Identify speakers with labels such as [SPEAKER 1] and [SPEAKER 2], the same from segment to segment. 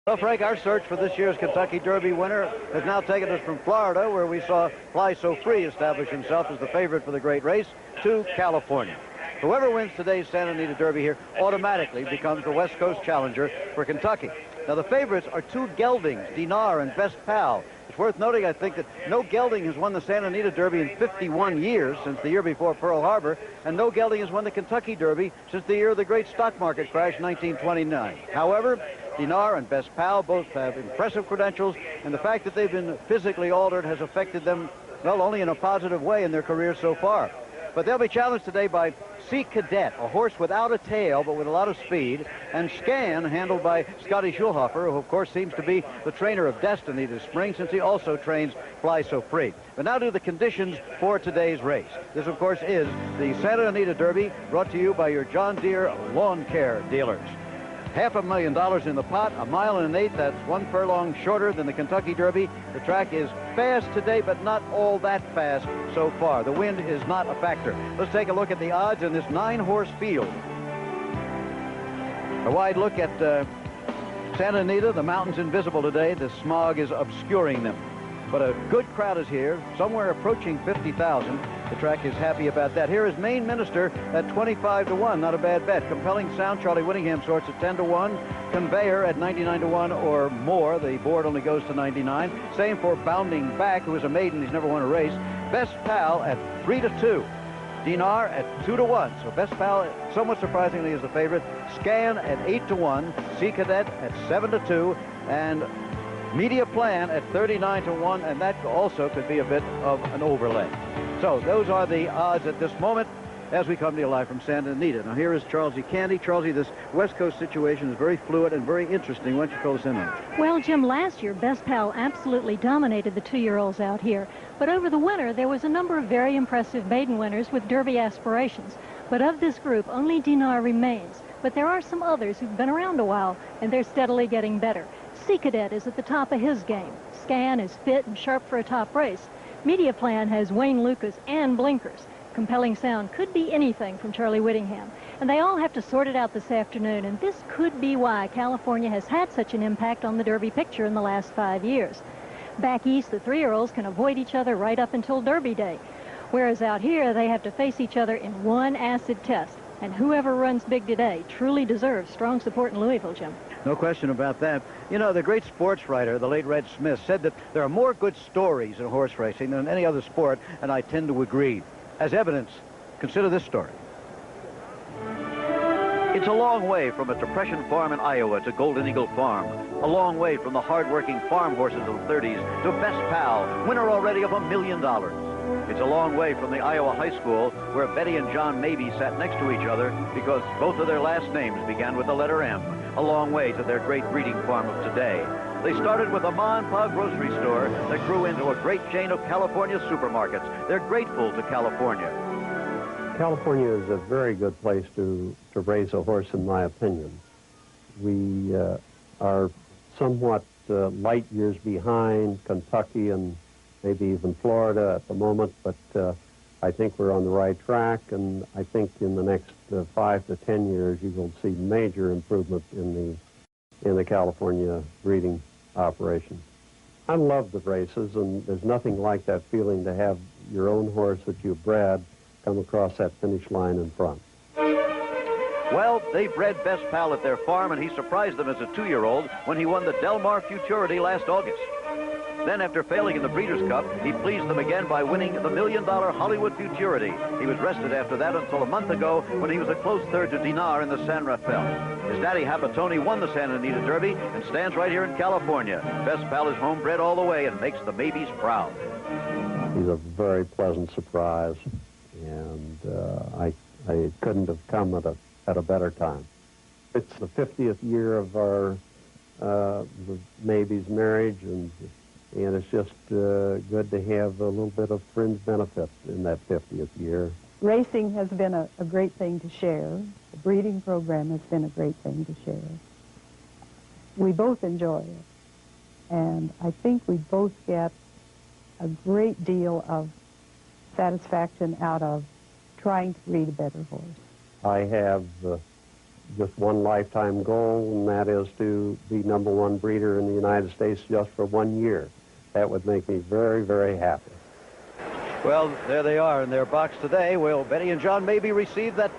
[SPEAKER 1] Well, Frank, our search for this year's Kentucky Derby winner has now taken us from Florida, where we saw Fly So Free establish himself as the favorite for the great race, to California. Whoever wins today's Santa Anita Derby here automatically becomes the West Coast challenger for Kentucky. Now, the favorites are two geldings, Dinar and Best Pal. It's worth noting, I think, that no gelding has won the Santa Anita Derby in 51 years, since the year before Pearl Harbor, and no gelding has won the Kentucky Derby since the year of the great stock market crash, 1929. However, Dinar and Best Pal both have impressive credentials, and the fact that they've been physically altered has affected them, well, only in a positive way in their careers so far. But they'll be challenged today by Sea Cadet, a horse without a tail but with a lot of speed, and Scan, handled by Scotty Schulhofer, who of course seems to be the trainer of destiny this spring, since he also trains Fly So Free. But now to the conditions for today's race. This, of course, is the Santa Anita Derby, brought to you by your John Deere lawn care dealers. $500,000 in the pot, 1 mile and 1/8. That's 1 furlong shorter than the Kentucky Derby. The track is fast today, but not all that fast so far. The wind is not a factor. Let's take a look at the odds in this 9-horse field. A wide look at Santa Anita. The mountains invisible today. The smog is obscuring them. But a good crowd is here, somewhere approaching 50,000. The track is happy about that. Here is Maine Minister at 25 to 1. Not a bad bet. Compelling Sound, Charlie Whittingham sorts at 10 to 1. Conveyor at 99 to 1 or more. The board only goes to 99. Same for Bounding Back, who is a maiden. He's never won a race. Best Pal at 3 to 2. Dinar at 2 to 1. So Best Pal, somewhat surprisingly, is the favorite. Scan at 8 to 1. Sea Cadet at 7 to 2. And Media Plan at 39 to 1, and that also could be a bit of an overlay. So those are the odds at this moment as we come to you live from Santa Anita. Now here is Charles E. Candy. Charles E., this West Coast situation is very fluid and very interesting. Why don't you fill us in on it?
[SPEAKER 2] Well, Jim, last year Best Pal absolutely dominated the 2-year-olds out here. But over the winter, there was a number of very impressive maiden winners with Derby aspirations. But of this group, only Dinar remains. But there are some others who've been around a while, and they're steadily getting better. Sea Cadet is at the top of his game. Scan is fit and sharp for a top race. Media Plan has Wayne Lucas and blinkers. Compelling Sound could be anything from Charlie Whittingham. And they all have to sort it out this afternoon, and this could be why California has had such an impact on the Derby picture in the last 5 years. Back east, the 3-year-olds can avoid each other right up until Derby Day. Whereas out here, they have to face each other in one acid test. And whoever runs big today truly deserves strong support in Louisville, Jim.
[SPEAKER 1] No question about that. You know, the great sports writer, the late Red Smith, said that there are more good stories in horse racing than any other sport, and I tend to agree. As evidence, consider this story. It's a long way from a Depression farm in Iowa to Golden Eagle Farm. A long way from the hard-working farm horses of the 30s to Best Pal, winner already of $1 million. It's a long way from the Iowa high school where Betty and John Mabie sat next to each other because both of their last names began with the letter M. A long way to their great breeding farm of today. They started with a ma and pa grocery store that grew into a great chain of California supermarkets. They're grateful to California.
[SPEAKER 3] California is a very good place to raise a horse, in my opinion. We are somewhat light years behind Kentucky and maybe even Florida at the moment, but I think we're on the right track, and I think in the next 5 to 10 years you will see major improvement in the California breeding operation. I love the races, and there's nothing like that feeling to have your own horse that you've bred come across that finish line in front.
[SPEAKER 1] Well, they bred Best Pal at their farm, and he surprised them as a 2-year-old when he won the Del Mar Futurity last August. Then, after failing in the Breeders' Cup, he pleased them again by winning the $1 million Hollywood Futurity. He was rested after that until a month ago when he was a close third to Dinar in the San Rafael. His daddy, Hapatoni, won the Santa Anita Derby and stands right here in California. Best Pal is homebred all the way and makes the Mabies proud.
[SPEAKER 3] He's a very pleasant surprise, and I couldn't have come at a better time. It's the 50th year of our Mabies marriage, and it's just good to have a little bit of fringe benefit in that 50th year.
[SPEAKER 4] Racing has been a great thing to share. The breeding program has been a great thing to share. We both enjoy it, and I think we both get a great deal of satisfaction out of trying to breed a better horse.
[SPEAKER 3] I have just one lifetime goal, and that is to be #1 breeder in the United States just for 1 year. That would make me very, very happy.
[SPEAKER 1] Well, there they are in their box today. Will Betty and John maybe receive that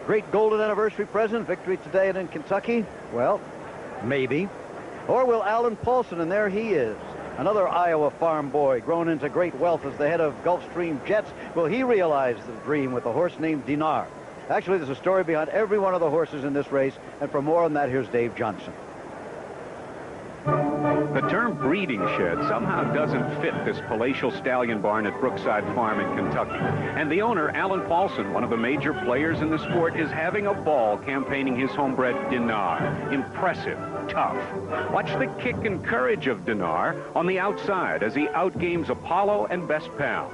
[SPEAKER 1] great golden anniversary present, victory today and in Kentucky? Well, maybe. Or will Alan Paulson, and there he is, another Iowa farm boy grown into great wealth as the head of Gulfstream Jets. Will he realize the dream with a horse named Dinar? Actually, there's a story behind every one of the horses in this race, and for more on that, here's Dave Johnson.
[SPEAKER 5] The term breeding shed somehow doesn't fit this palatial stallion barn at Brookside Farm in Kentucky. And the owner, Alan Paulson, one of the major players in the sport, is having a ball campaigning his homebred Dinar. Impressive, tough. Watch the kick and courage of Dinar on the outside as he outgames Apollo and Best Pal.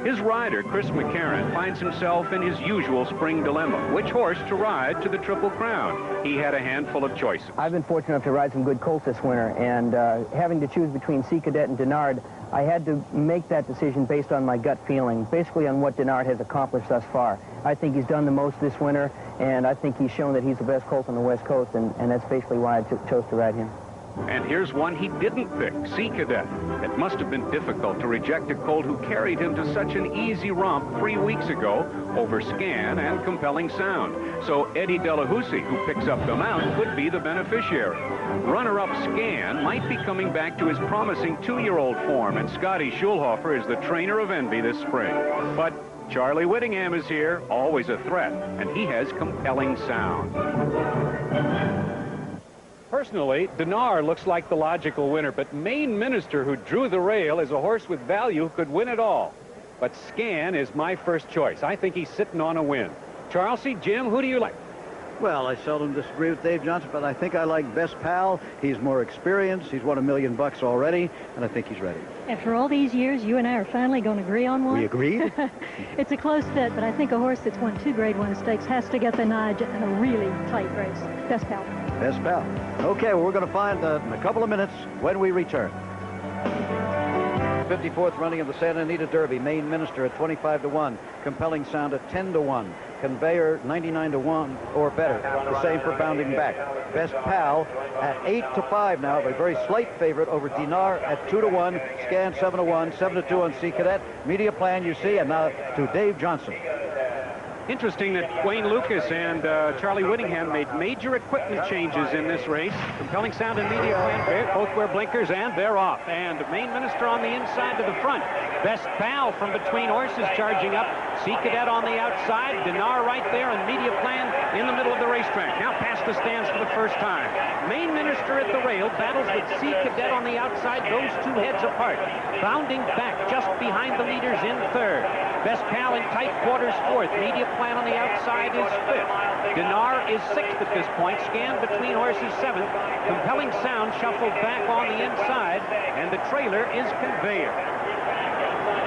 [SPEAKER 5] His rider, Chris McCarron, finds himself in his usual spring dilemma. Which horse to ride to the Triple Crown? He had a handful of choices.
[SPEAKER 6] I've been fortunate enough to ride some good colts this winter, and having to choose between Sea Cadet and Dinard, I had to make that decision based on my gut feeling, basically on what Dinard has accomplished thus far. I think he's done the most this winter, and I think he's shown that he's the best colt on the West Coast, and that's basically why I chose to ride him.
[SPEAKER 5] And here's one he didn't pick, Sea Cadet. It must have been difficult to reject a colt who carried him to such an easy romp 3 weeks ago over Scan and Compelling Sound. So Eddie Delahousie, who picks up the mount, could be the beneficiary. Runner-up Scan might be coming back to his promising 2-year-old form, and Scotty Schulhofer is the trainer of envy this spring. But Charlie Whittingham is here, always a threat, and he has Compelling Sound. Personally, Dinar looks like the logical winner, but Maine Minister, who drew the rail, is a horse with value who could win it all. But Scan is my first choice. I think he's sitting on a win. Charles C. Jim, who do you like?
[SPEAKER 1] Well, I seldom disagree with Dave Johnson, but I think I like Best Pal. He's more experienced. He's won $1 million already, and I think he's ready.
[SPEAKER 2] After all these years, you and I are finally going to agree on one.
[SPEAKER 1] We agreed?
[SPEAKER 2] It's a close fit, but I think a horse that's won 2 Grade 1 stakes has to get the nudge in a really tight race. Best Pal.
[SPEAKER 1] Best Pal. Okay, well, we're going to find in a couple of minutes when we return. 54th running of the Santa Anita Derby. Maine Minister at 25-1. Compelling Sound at 10-1. Conveyor 99-1 or better. The same for Bounding Back. Best Pal at 8-5 now, but a very slight favorite over Dinar at 2-1. Scan 7-1, 7-2 on Sea Cadet. Media Plan you see, and now to Dave Johnson.
[SPEAKER 5] Interesting that Wayne Lucas and Charlie Whittingham made major equipment changes in this race. Compelling Sound and Media Plan both wear blinkers, and they're off. And Maine Minister on the inside to the front. Best Pal from between horses charging up. Sea Cadet on the outside. Dinar right there, and Media Plan in the middle of the racetrack. Now past the stands for the first time. Maine Minister at the rail battles with Sea Cadet on the outside. Those two heads apart. Bounding Back just behind the leaders in third. Best Pal in tight quarters fourth. Media Plan on the outside is fifth. Dinar is sixth at this point. Scan between horses seventh. Compelling Sound shuffled back on the inside, and the trailer is Conveyor.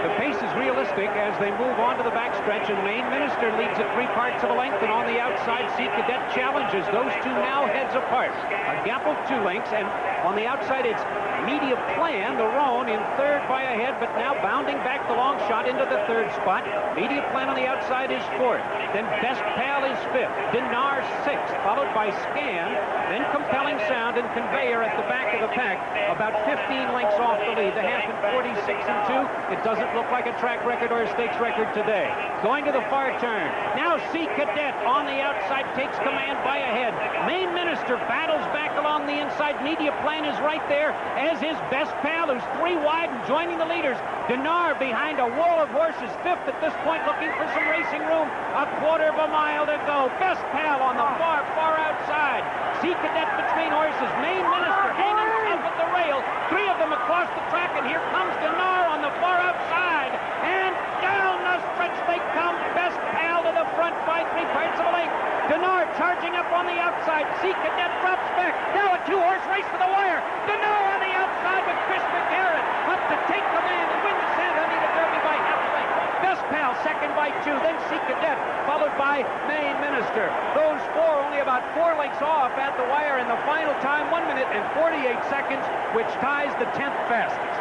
[SPEAKER 5] The pace is realistic as they move on to the backstretch, and Maine Minister leads at 3 parts of a length, and on the outside, Sea Cadet challenges. Those two now heads apart. A gap of 2 lengths, and on the outside, it's Media Plan, the roan, in third by a head, but now bounding back the long shot into the third spot. Media Plan on the outside is fourth. Then Best Pal is fifth. Dinar sixth, followed by Scan. Then Compelling Sound and Conveyor at the back of the pack, about 15 lengths off the lead. The half at 46-2. It doesn't look like a track record or a stakes record today. Going to the far turn. Now Sea Cadet on the outside takes command by a head. Maine Minister battles back along the inside. Media Plan is right there, as is Best Pal, who's 3 wide and joining the leaders. Dinar behind a wall of horses, fifth at this point, looking for some racing room. A quarter of a mile to go. Best Pal on the far, far outside. Sea Cadet between horses. Maine Minister hanging up at the rail. 3 of them across the track, and here comes Dinar on the far outside. And down the stretch they come. Best Pal to the front by 3 parts of a length. Dinar charging up on the outside. Sea Cadet drops back. Now a 2-horse race for the wire. Dinar on the outside with Chris McCarron up to take command and win the Santa Anita Derby by half a length. Best Pal second by 2. Then Sea Cadet followed by Maine Minister. Those 4 only about 4 lengths off at the wire in the final time, 1 minute and 48 seconds, which ties the 10th fastest.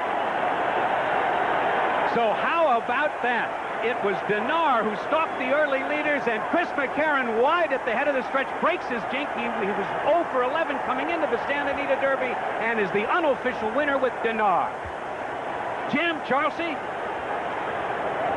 [SPEAKER 5] So how about that? it was Dinar who stalked the early leaders, and Chris McCarron wide at the head of the stretch breaks his jink. He was 0 for 11 coming into the Santa Anita Derby and is the unofficial winner with Dinar. Jim, Charlesy?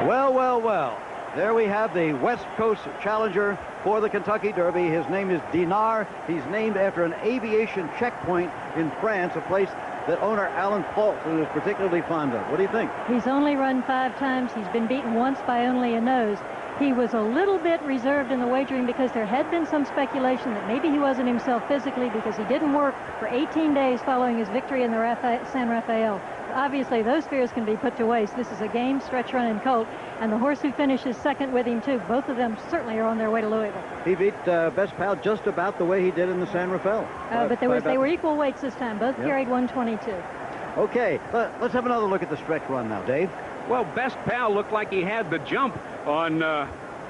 [SPEAKER 1] Well, well, well. There we have the West Coast challenger for the Kentucky Derby. His name is Dinar. He's named after an aviation checkpoint in France, a place that owner Alan Paulson is particularly fond of. What do you think?
[SPEAKER 2] He's only run 5 times. He's been beaten once by only a nose. He was a little bit reserved in the wagering because there had been some speculation that maybe he wasn't himself physically because he didn't work for 18 days following his victory in the San Rafael. Obviously, those fears can be put to waste. This is a game stretch running colt, and the horse who finishes second with him, too. Both of them certainly are on their way to Louisville.
[SPEAKER 1] He beat Best Pal just about the way he did in the San Rafael.
[SPEAKER 2] But they were equal weights this time. Both carried 122.
[SPEAKER 1] Okay, let's have another look at the stretch run now, Dave.
[SPEAKER 5] Well, Best Pal looked like he had the jump on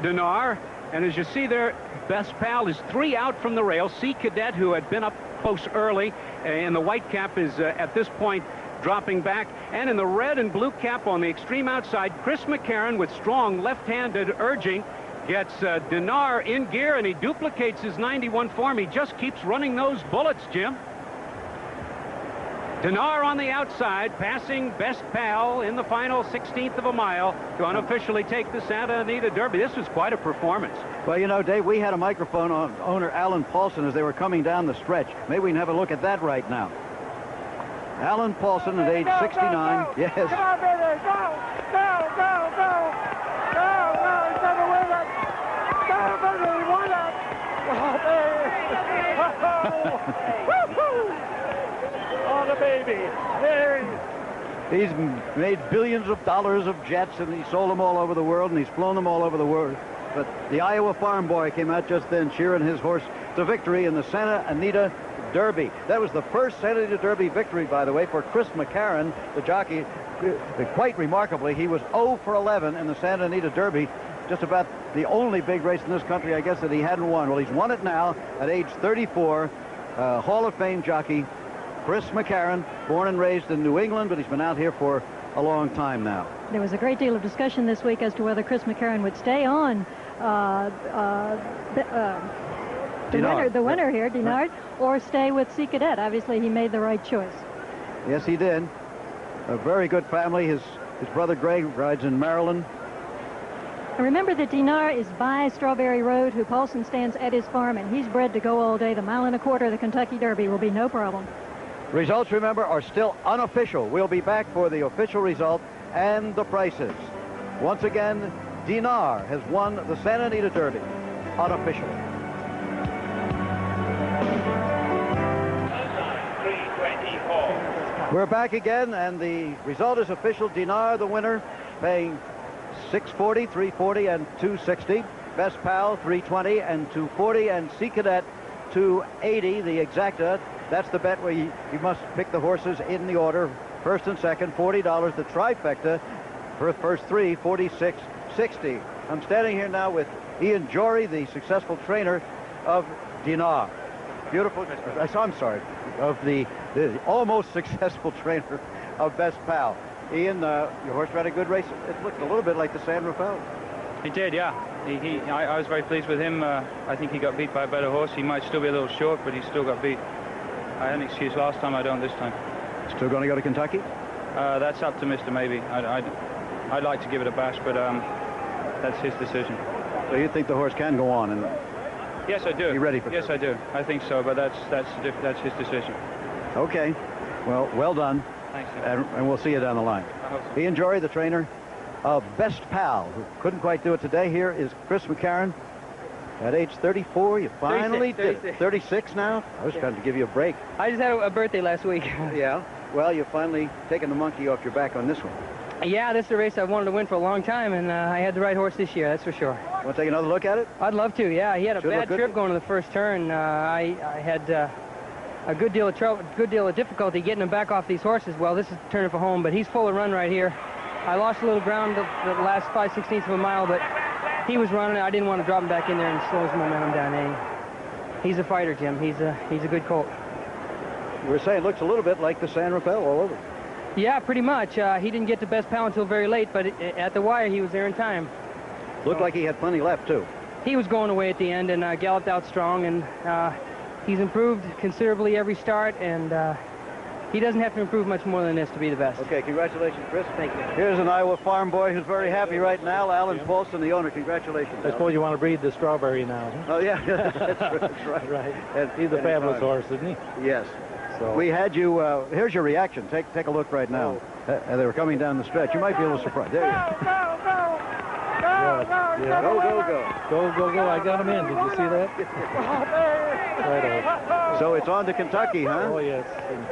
[SPEAKER 5] Dinar. And as you see there, Best Pal is 3 out from the rail. C Cadet, who had been up close early, and the white cap is at this point dropping back. And in the red and blue cap on the extreme outside, Chris McCarron with strong left-handed urging gets Dinar in gear, and he duplicates his 91 form. He just keeps running those bullets, Jim. Dinar on the outside, passing Best Pal in the final 16th of a mile to unofficially take the Santa Anita Derby. This was quite a performance.
[SPEAKER 1] Well, you know, Dave, we had a microphone on owner Alan Paulson as they were coming down the stretch. Maybe we can have a look at that right now. Alan Paulson at age 69. Yes.
[SPEAKER 7] Come on, baby, go! Go, go, go! Go, go, he's gonna win it! Go, baby, he won it! Oh, the baby! There
[SPEAKER 1] He's made billions of dollars of jets, and he sold them all over the world, and he's flown them all over the world. But the Iowa farm boy came out just then cheering his horse to victory in the Santa Anita Derby. That was the first Santa Anita Derby victory, by the way, for Chris McCarron, the jockey. Quite remarkably, he was 0 for 11 in the Santa Anita Derby. Just about the only big race in this country, I guess, that he hadn't won. Well, he's won it now at age 34. Hall of Fame jockey Chris McCarron, born and raised in New England, but he's been out here for a long time now.
[SPEAKER 2] There was a great deal of discussion this week as to whether Chris McCarron would stay on the winner here, Dinard, or stay with C Cadet. Obviously, he made the right choice.
[SPEAKER 1] Yes, he did. A very good family. His brother Greg rides in Maryland.
[SPEAKER 2] And remember that Dinar is by Strawberry Road, who Paulson stands at his farm, and he's bred to go all day. The 1.25 miles of the Kentucky Derby will be no problem.
[SPEAKER 1] Results, remember, are still unofficial. We'll be back for the official result and the prices. Once again, Dinar has won the Santa Anita Derby unofficially. We're back again, and the result is official. Dinar, the winner, paying $640, $340, and $260. Best Pal, $320 and $240, and C Cadet, $280. The exacta, that's the bet where you must pick the horses in the order, first and second, $40. The trifecta for the first 3, $46.60. I'm standing here now with Ian Jory, the successful trainer of Dinar. Beautiful. I'm sorry, of the almost successful trainer of Best Pal. Ian, your horse ran a good race. It looked a little bit like the San Rafael.
[SPEAKER 8] He did, yeah. I was very pleased with him. I think he got beat by a better horse. He might still be a little short, but he still got beat. I had an excuse last time. I don't this time.
[SPEAKER 1] Still going to go to Kentucky?
[SPEAKER 8] That's up to Mr. Maybe. I'd like to give it a bash, but that's his decision.
[SPEAKER 1] So you think the horse can go on? And
[SPEAKER 8] yes, I do.
[SPEAKER 1] You ready for?
[SPEAKER 8] Yes, I do. I think so, but that's his decision.
[SPEAKER 1] Okay. Well done.
[SPEAKER 8] Thanks.
[SPEAKER 1] And we'll see you down the line.
[SPEAKER 8] I hope so.
[SPEAKER 1] Ian Jory, the trainer of Best Pal, who couldn't quite do it today. Here is Chris McCarron. At age 34, you finally did it. 36 now? I was trying to give you a break.
[SPEAKER 9] I just had a birthday last week.
[SPEAKER 1] Yeah. Well, you've finally taken the monkey off your back on this one.
[SPEAKER 9] Yeah, this is a race I wanted to win for a long time, and I had the right horse this year, that's for sure.
[SPEAKER 1] Want to take another look at it?
[SPEAKER 9] I'd love to, yeah. He had a
[SPEAKER 1] Should
[SPEAKER 9] bad
[SPEAKER 1] look
[SPEAKER 9] trip
[SPEAKER 1] good.
[SPEAKER 9] going to the first turn. I had a good deal of trouble, good deal of difficulty getting him back off these horses. Well, this is turning for home, but he's full of run right here. I lost a little ground the last 5/16 of a mile, but he was running. I didn't want to drop him back in there and slow his momentum down. He's a fighter, Jim. He's a good colt.
[SPEAKER 1] You were saying it looks a little bit like the San Rafael all over.
[SPEAKER 9] Yeah, pretty much. He didn't get to best pal until very late, but at the wire, he was there in time.
[SPEAKER 1] Looked like he had plenty left, too.
[SPEAKER 9] He was going away at the end and galloped out strong, and he's improved considerably every start, and he doesn't have to improve much more than this to be the best.
[SPEAKER 1] Okay, congratulations, Chris.
[SPEAKER 9] Thank you.
[SPEAKER 1] Here's an Iowa farm boy who's very happy right now, Alan Paulson, the owner. Congratulations.
[SPEAKER 10] I suppose you want to breed the Strawberry now.
[SPEAKER 1] Oh, yeah, that's right.
[SPEAKER 10] Right.
[SPEAKER 1] And
[SPEAKER 10] He's a fabulous horse, isn't he?
[SPEAKER 1] Yes.
[SPEAKER 10] So.
[SPEAKER 1] We had you, here's your reaction. Take a look right now. They were coming down the stretch. You might be a little surprised. There you go.
[SPEAKER 10] Go. I got him in. Did you see that? Right.
[SPEAKER 1] So it's on to Kentucky, huh?
[SPEAKER 10] Oh, yes. And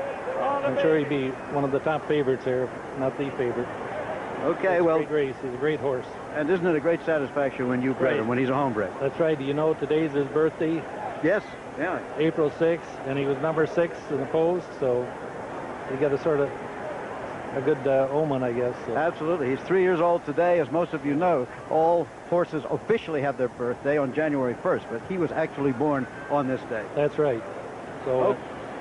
[SPEAKER 10] I'm sure he'd be one of the top favorites here, not the favorite.
[SPEAKER 1] Okay,
[SPEAKER 10] it's
[SPEAKER 1] well.
[SPEAKER 10] a great race. He's a great horse.
[SPEAKER 1] And isn't it a great satisfaction when you bred him, when he's a homebred?
[SPEAKER 10] That's right. Do you know today's his birthday?
[SPEAKER 1] Yes. Yeah.
[SPEAKER 10] April 6th, and he was number 6 in the post, so you got a sort of a good omen, I guess. So.
[SPEAKER 1] Absolutely. He's 3 years old today. As most of you know, all horses officially have their birthday on January 1st, but he was actually born on this day.
[SPEAKER 10] That's right. So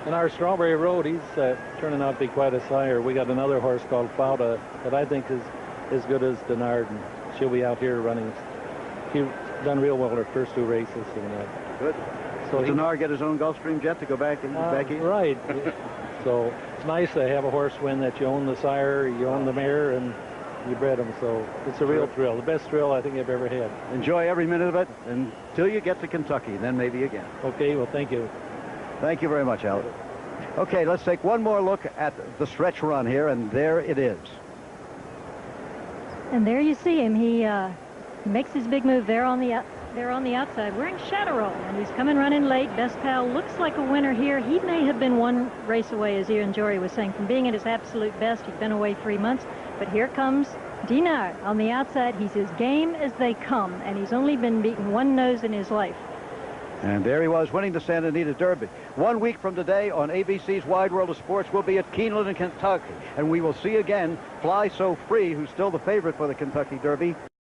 [SPEAKER 10] in our Strawberry Road, he's turning out to be quite a sire. We got another horse called Fauda that I think is as good as Denard, and she'll be out here running. She's done real well her first 2 races. And,
[SPEAKER 1] good. So Denard get his own Gulfstream jet to go back in?
[SPEAKER 10] Right. So it's nice to have a horse win that you own the sire, you own the mare, and you bred him. So it's a real thrill. The best thrill I think I've ever had.
[SPEAKER 1] Enjoy every minute of it until you get to Kentucky, then maybe again.
[SPEAKER 10] Okay, well, thank you.
[SPEAKER 1] Thank you very much, Alan. Okay, let's take one more look at the stretch run here, and there it is.
[SPEAKER 2] And there you see him. He makes his big move there on the outside, wearing Chateauroux, and he's coming running late. Best Pal looks like a winner here. He may have been 1 race away, as Ian Jory was saying, from being at his absolute best. He's been away 3 months, but here comes Dinard on the outside. He's as game as they come, and he's only been beaten 1 nose in his life.
[SPEAKER 1] And there he was, winning the Santa Anita Derby. 1 week from today on ABC's Wide World of Sports, we'll be at Keeneland in Kentucky, and we will see again Fly So Free, who's still the favorite for the Kentucky Derby.